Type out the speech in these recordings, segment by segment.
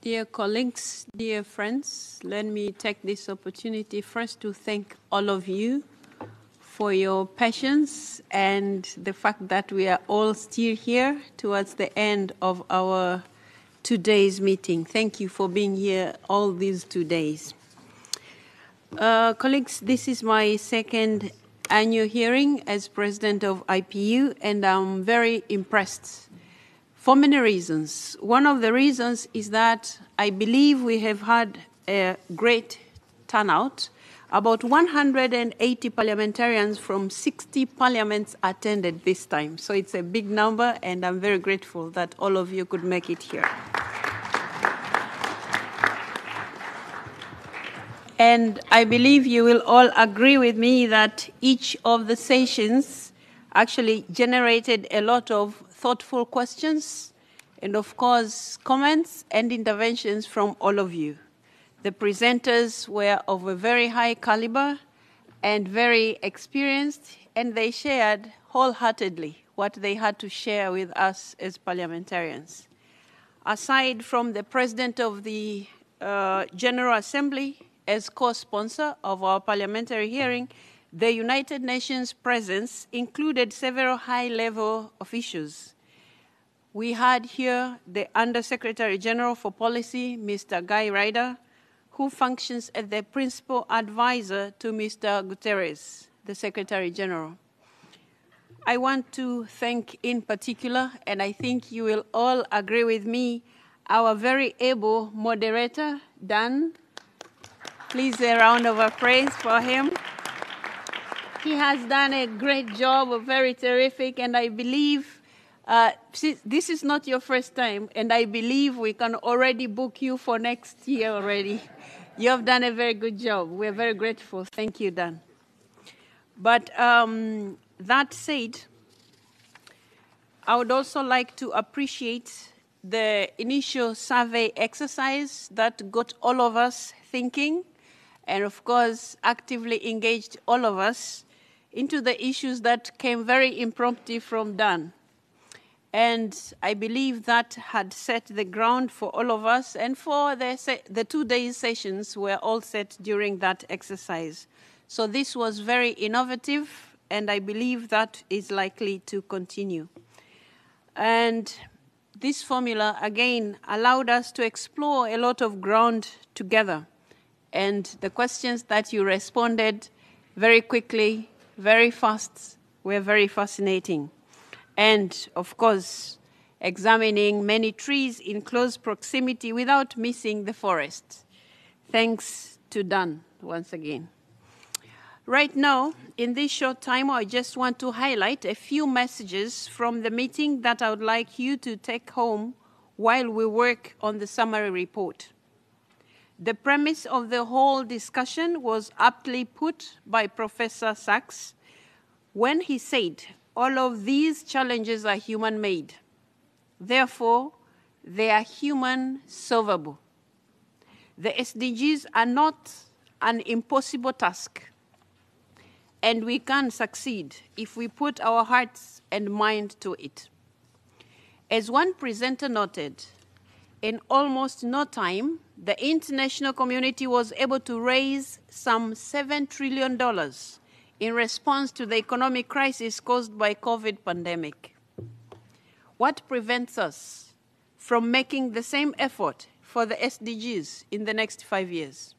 Dear colleagues, dear friends, let me take this opportunity first to thank all of you for your patience and the fact that we are all still here towards the end of our today's meeting. Thank you for being here all these 2 days. Colleagues, this is my second annual hearing as president of IPU, and I'm very impressed for many reasons. One of the reasons is that I believe we have had a great turnout. About 180 parliamentarians from 60 parliaments attended this time. So it's a big number, and I'm very grateful that all of you could make it here. And I believe you will all agree with me that each of the sessions actually generated a lot of thoughtful questions and, of course, comments and interventions from all of you. The presenters were of a very high caliber and very experienced, and they shared wholeheartedly what they had to share with us as parliamentarians. Aside from the President of the General Assembly as co-sponsor of our parliamentary hearing, the United Nations presence included several high-level officials. We had here the Undersecretary General for Policy, Mr. Guy Ryder, who functions as the principal advisor to Mr. Guterres, the Secretary General. I want to thank in particular, and I think you will all agree with me, our very able moderator, Dan. Please a round of applause for him. He has done a great job, very terrific, and I believe this is not your first time, and I believe we can already book you for next year already. You have done a very good job. We're very grateful. Thank you, Dan. But that said, I would also like to appreciate the initial survey exercise that got all of us thinking, and of course, actively engaged all of us into the issues that came very impromptu from Dan. And I believe that had set the ground for all of us, and for the 2 days sessions were all set during that exercise. So this was very innovative, and I believe that is likely to continue. And this formula, again, allowed us to explore a lot of ground together. And the questions that you responded very quickly, very fast, were very fascinating. And, of course, examining many trees in close proximity without missing the forest. Thanks to Dan, once again. Right now, in this short time, I just want to highlight a few messages from the meeting that I would like you to take home while we work on the summary report. The premise of the whole discussion was aptly put by Professor Sachs when he said, all of these challenges are human-made. Therefore, they are human-solvable. The SDGs are not an impossible task, and we can succeed if we put our hearts and mind to it. As one presenter noted, in almost no time, the international community was able to raise some $7 trillion in response to the economic crisis caused by COVID pandemic. What prevents us from making the same effort for the SDGs in the next 5 years?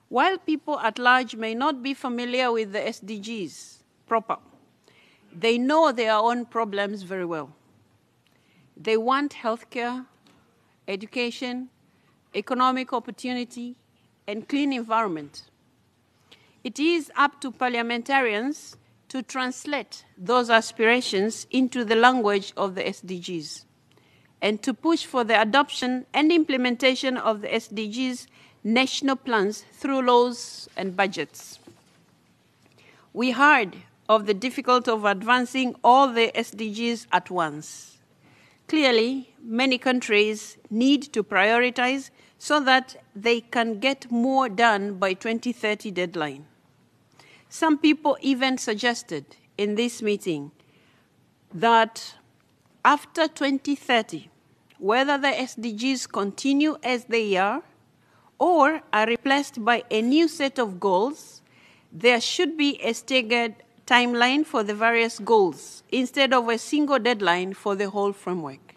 While people at large may not be familiar with the SDGs proper, they know their own problems very well. They want healthcare, education, economic opportunity, and clean environment. It is up to parliamentarians to translate those aspirations into the language of the SDGs and to push for the adoption and implementation of the SDGs national plans through laws and budgets. We heard of the difficulty of advancing all the SDGs at once. Clearly, many countries need to prioritize so that they can get more done by 2030 deadline. Some people even suggested in this meeting that after 2030, whether the SDGs continue as they are or are replaced by a new set of goals, there should be a staggered timeline for the various goals instead of a single deadline for the whole framework.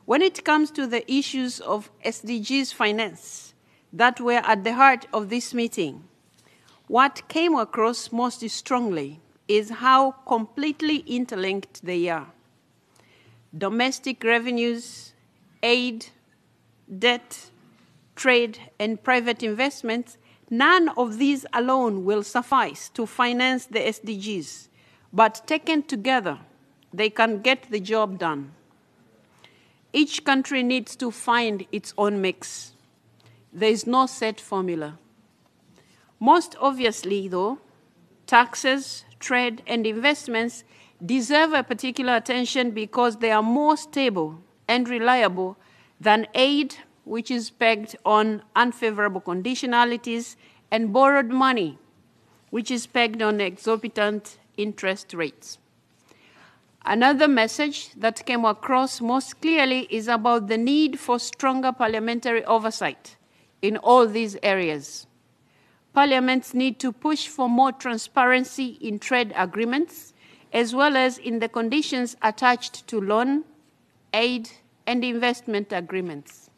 When it comes to the issues of SDGs finance that were at the heart of this meeting, what came across most strongly is how completely interlinked they are. Domestic revenues, aid, debt, trade, and private investments, none of these alone will suffice to finance the SDGs, but taken together, they can get the job done. Each country needs to find its own mix. There is no set formula. Most obviously, though, taxes, trade, and investments deserve a particular attention because they are more stable and reliable than aid, which is pegged on unfavorable conditionalities, and borrowed money, which is pegged on exorbitant interest rates. Another message that came across most clearly is about the need for stronger parliamentary oversight in all these areas. Parliaments need to push for more transparency in trade agreements, as well as in the conditions attached to loan, aid, and investment agreements.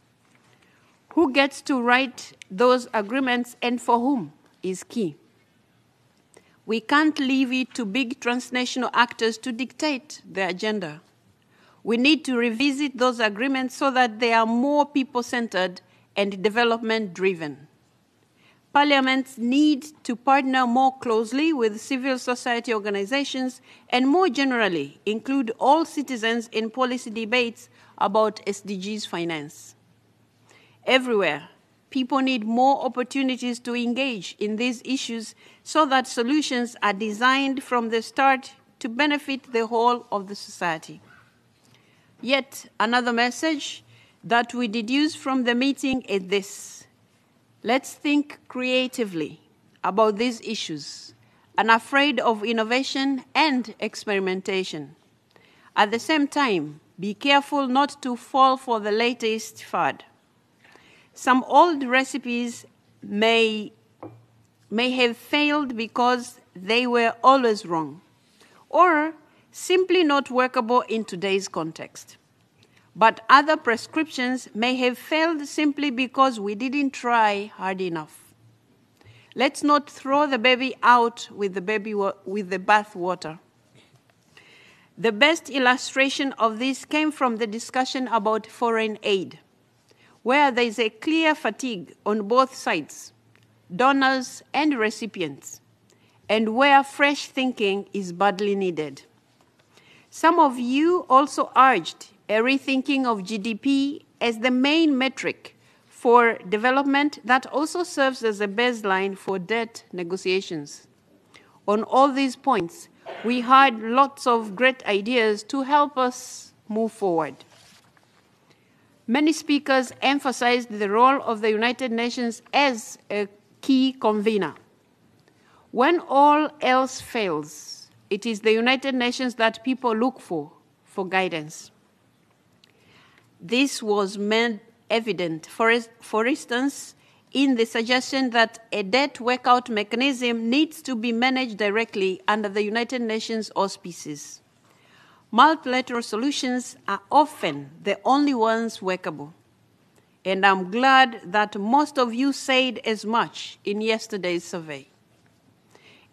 Who gets to write those agreements and for whom is key. We can't leave it to big transnational actors to dictate the agenda. We need to revisit those agreements so that they are more people-centered and development-driven. Parliaments need to partner more closely with civil society organizations and more generally include all citizens in policy debates about SDGs finance. Everywhere, people need more opportunities to engage in these issues so that solutions are designed from the start to benefit the whole of the society. Yet another message that we deduce from the meeting is this: let's think creatively about these issues, unafraid of innovation and experimentation. At the same time, be careful not to fall for the latest fad. Some old recipes may have failed because they were always wrong, or simply not workable in today's context. But other prescriptions may have failed simply because we didn't try hard enough. Let's not throw the baby out with the bath water. The best illustration of this came from the discussion about foreign aid, where there is a clear fatigue on both sides, donors and recipients, and where fresh thinking is badly needed. Some of you also urged a rethinking of GDP as the main metric for development that also serves as a baseline for debt negotiations. On all these points, we had lots of great ideas to help us move forward. Many speakers emphasized the role of the United Nations as a key convener. When all else fails, it is the United Nations that people look for guidance. This was made evident, for instance, in the suggestion that a debt workout mechanism needs to be managed directly under the United Nations auspices. Multilateral solutions are often the only ones workable. And I'm glad that most of you said as much in yesterday's survey.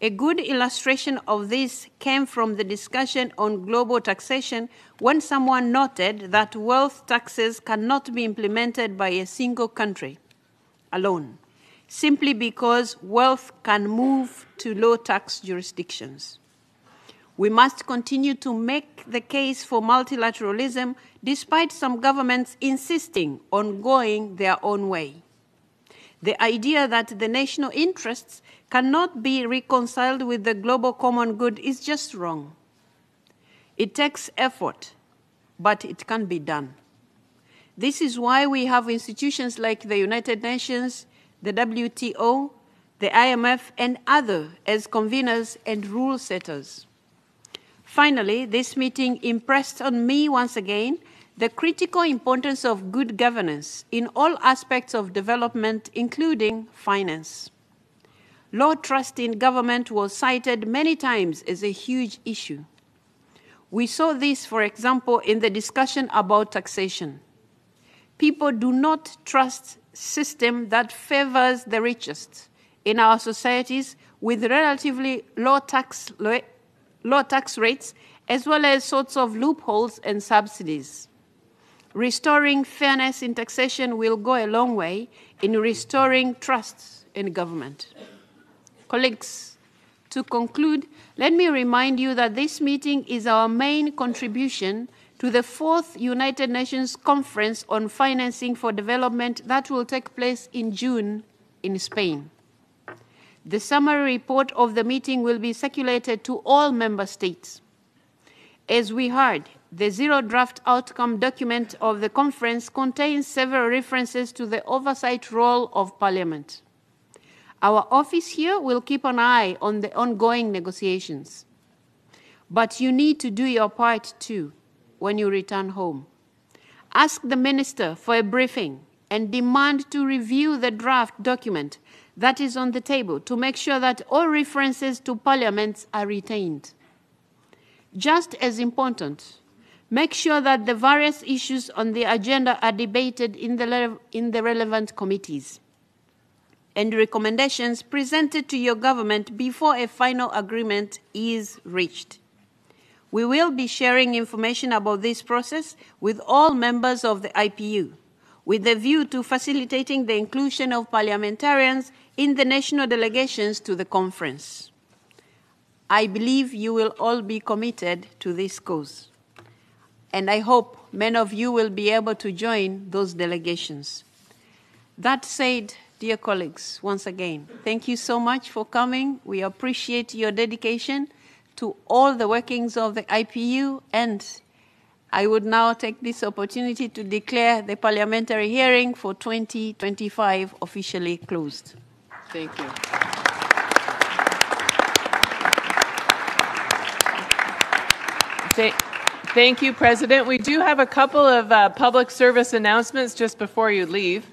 A good illustration of this came from the discussion on global taxation when someone noted that wealth taxes cannot be implemented by a single country alone, simply because wealth can move to low-tax jurisdictions. We must continue to make the case for multilateralism despite some governments insisting on going their own way. The idea that the national interests cannot be reconciled with the global common good is just wrong. It takes effort, but it can be done. This is why we have institutions like the United Nations, the WTO, the IMF, and others as conveners and rule setters. Finally, this meeting impressed on me once again the critical importance of good governance in all aspects of development, including finance. Low trust in government was cited many times as a huge issue. We saw this, for example, in the discussion about taxation. People do not trust a system that favors the richest in our societies with relatively low tax rates, as well as sorts of loopholes and subsidies. Restoring fairness in taxation will go a long way in restoring trust in government. Colleagues, to conclude, let me remind you that this meeting is our main contribution to the 4th United Nations Conference on Financing for Development that will take place in June in Spain. The summary report of the meeting will be circulated to all member states. As we heard, the zero draft outcome document of the conference contains several references to the oversight role of Parliament. Our office here will keep an eye on the ongoing negotiations. But you need to do your part too when you return home. Ask the minister for a briefing and demand to review the draft document that is on the table to make sure that all references to parliaments are retained. Just as important, make sure that the various issues on the agenda are debated in the relevant committees, and recommendations presented to your government before a final agreement is reached. We will be sharing information about this process with all members of the IPU, with a view to facilitating the inclusion of parliamentarians in the national delegations to the conference. I believe you will all be committed to this cause, and I hope many of you will be able to join those delegations. That said, dear colleagues, once again, thank you so much for coming. We appreciate your dedication to all the workings of the IPU, and I would now take this opportunity to declare the parliamentary hearing for 2025 officially closed. Thank you. Thank you, President. We do have a couple of public service announcements just before you leave.